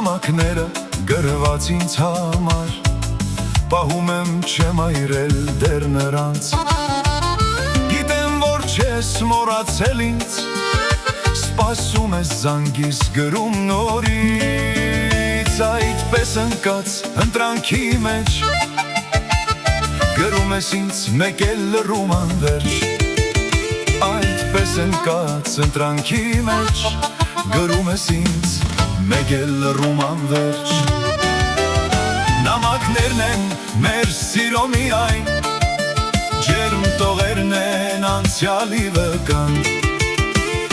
Նամակները գրված ինձ համար, պահում եմ չեմ այրել դեռ նրանց։ Գիտեմ, որ չես մոռացել ինձ, սպասում ես զանգիս գրում նորից։ Այդպես ընկած ընտրանքի մեջ, գրում ես ինձ մեկ էլ լռում անվերջ։ Այդպես ընկած ընտրանքի մեջ, գրում ես ինձ մեկ էլ լռում անվերջ։ Նամակներն են մեր սիրո միայն, ջերմ տողերն են անցյալի վկան։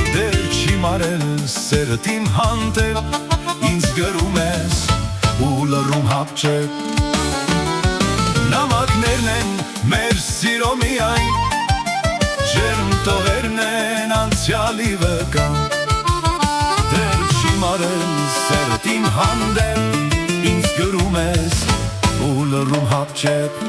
Դեռ չի մարել սերդ իմ հանդեպ, ինձ գրում ես ու լռում հապճեպ։ Նամակներն են մեր սիրո միայն, ջերմ տողերն են անցյալի վկան։ Դեռ չի մարել սերդ իմ հանդեպ, ինձ գրում ես ու լռում հապճեպ։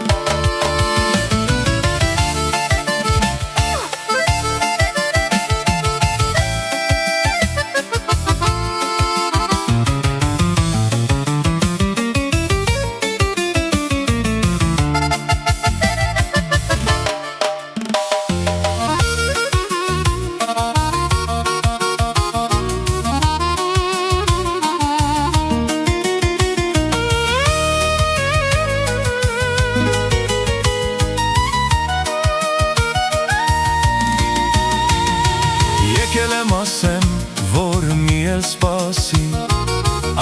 Եկել եմ ասեմ, որ մի էլ սպասի,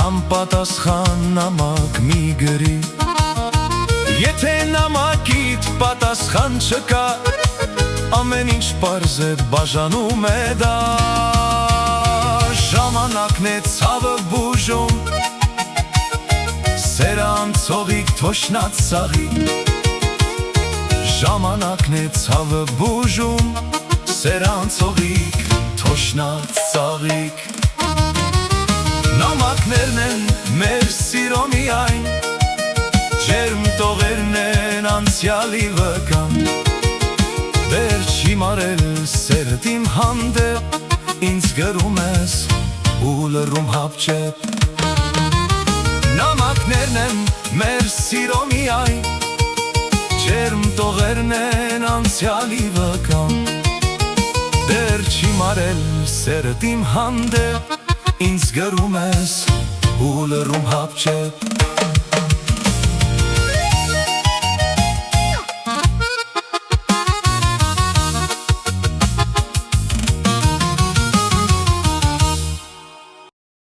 անպատասխան նամակ մի գրի։ Եթե նամակիդ պատասխան չկա, ամեն ինչ պարզ է բաժանում է դա։ Ժամանակն է ցավը բուժում, սերը անցողիկ թոշնած սաղի։ Ժամանակն է ցավը բուժում, սերը անցողիկ թոշնած սաղիկ։ Նամակներն են մեր սիրո միայն, ջերմ տողերն են անցյալի վկան։ Դեռ չի մարել սերդ իմ հանդեպ, ինձ գրում ես ու լռում հապճեպ։ Նամակներն են մեր սիրո միայն, ջերմ տողերն են անցյալի վկան։ Դեռ չի մարել սերդ իմ հանդեպ, ինձ գրում ես ու լռում հապճեպ։